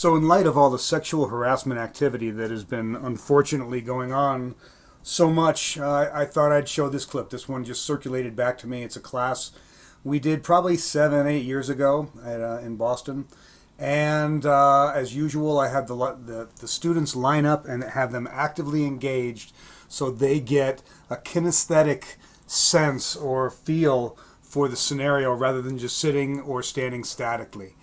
So in light of all the sexual harassment activity that has been unfortunately going on so much, I thought I'd show this clip. This one just circulated back to me. It's a class we did probably 7-8 years ago in Boston. And as usual, I had the students line up and have them actively engaged so they get a kinesthetic sense or feel for the scenario rather than just sitting or standing statically.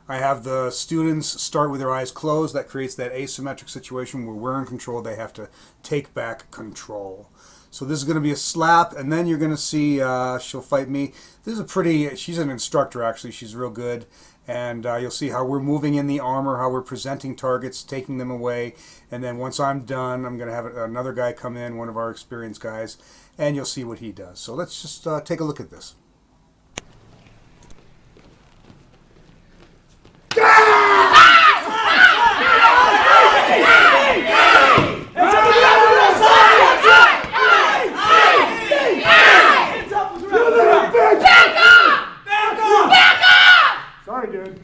I have the students start with their eyes closed. That creates that asymmetric situation where we're in control. They have to take back control. So this is going to be a slap, and then you're going to see she'll fight me. This is she's an instructor actually. She's real good. And you'll see how we're moving in the armor, how we're presenting targets, taking them away. And then once I'm done, I'm going to have another guy come in, one of our experienced guys, and you'll see what he does. So let's just take a look at this. Sorry, dude.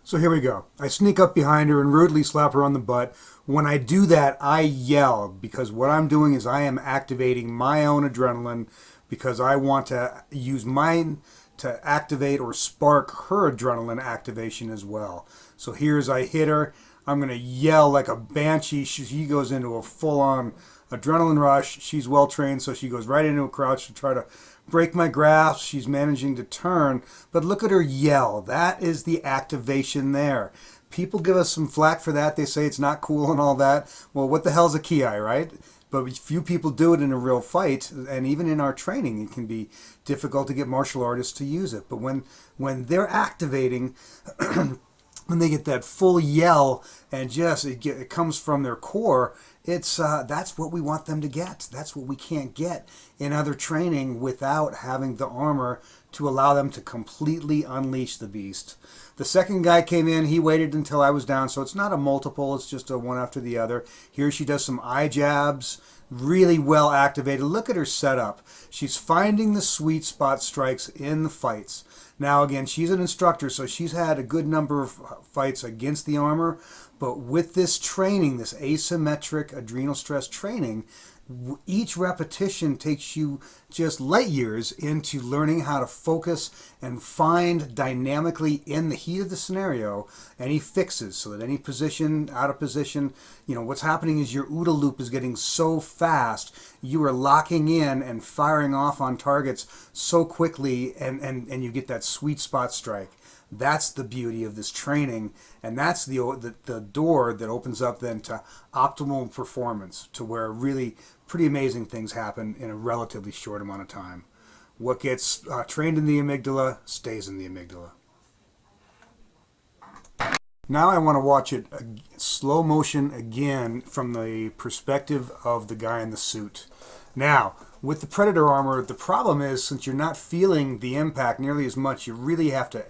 So here we go. I sneak up behind her and rudely slap her on the butt. When I do that, I yell because what I'm doing is I am activating my own adrenaline because I want to use mine to activate or spark her adrenaline activation as well. So here's I hit her. I'm going to yell like a banshee. She goes into a full-on adrenaline rush. She's well trained, so she goes right into a crouch to try to break my grasp. She's managing to turn, but look at her yell. That is the activation there. People give us some flack for that. They say it's not cool and all that. Well, what the hell's a ki, right? But few people do it in a real fight, and even in our training, it can be difficult to get martial artists to use it. But when they're activating, when they get that full yell and just it comes from their core, it's that's what we want them to get. That's what we can't get in other training without having the armor to allow them to completely unleash the beast. The second guy came in, he waited until I was down, so it's not a multiple, it's just a one after the other. Here she does some eye jabs, really well activated. Look at her setup. She's finding the sweet spot strikes in the fights. Now again, she's an instructor, so she's had a good number of fights against the armor, but with this training, this asymmetric adrenal stress training, each repetition takes you just light years into learning how to focus and find dynamically in the heat of the scenario any fixes so that any position, out of position, what's happening is your OODA loop is getting so fast, you are locking in and firing off on targets so quickly and you get that sweet spot strike. That's the beauty of this training, and that's the door that opens up then to optimal performance, to where really pretty amazing things happen in a relatively short amount of time. What gets trained in the amygdala stays in the amygdala. Now I want to watch it slow motion again from the perspective of the guy in the suit. Now, with the Predator armor, the problem is since you're not feeling the impact nearly as much, you really have to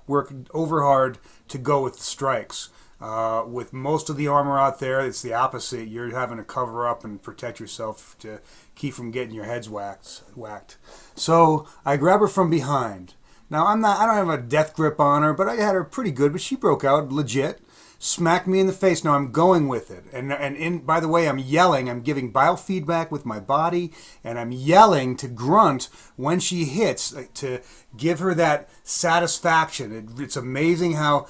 work over hard to go with the strikes. With most of the armor out there, it's the opposite. You're having to cover up and protect yourself to keep from getting your heads whacked. So I grab her from behind. Now I don't have a death grip on her, but I had her pretty good, but she broke out legit. Smacked me in the face. Now I'm going with it. And by the way, I'm yelling. I'm giving biofeedback with my body, and I'm yelling to grunt when she hits to give her that satisfaction. It's amazing how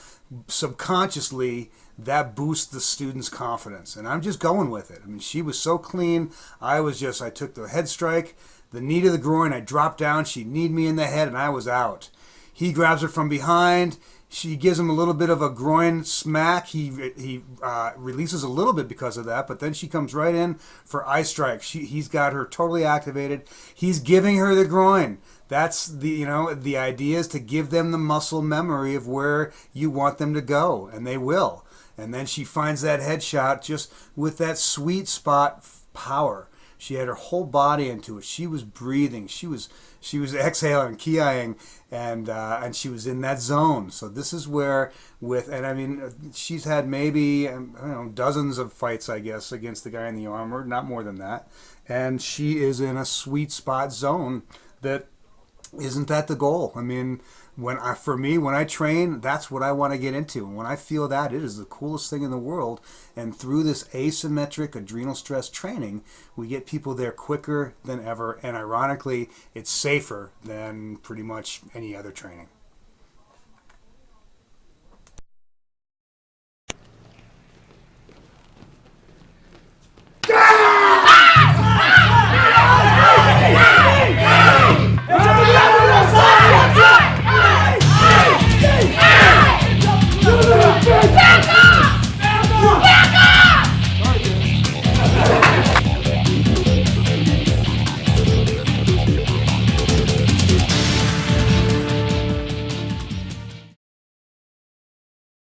subconsciously that boosts the student's confidence. And I'm just going with it. I mean, she was so clean. I took the head strike, the knee to the groin. I dropped down. She kneed me in the head, and I was out. He grabs her from behind. She gives him a little bit of a groin smack. He releases a little bit because of that, but then she comes right in for eye strike. He's got her totally activated. He's giving her the groin. That's the idea is to give them the muscle memory of where you want them to go, and they will. And then she finds that headshot just with that sweet spot power. She had her whole body into it. She was breathing. She was exhaling, kiing, and she was in that zone. So this is where she's had maybe dozens of fights, I guess, against the guy in the armor, not more than that. And she is in a sweet spot zone that Isn't that the goal? I mean, for me, when I train, that's what I want to get into. And when I feel that, it is the coolest thing in the world. And through this asymmetric adrenal stress training, we get people there quicker than ever. And ironically, it's safer than pretty much any other training.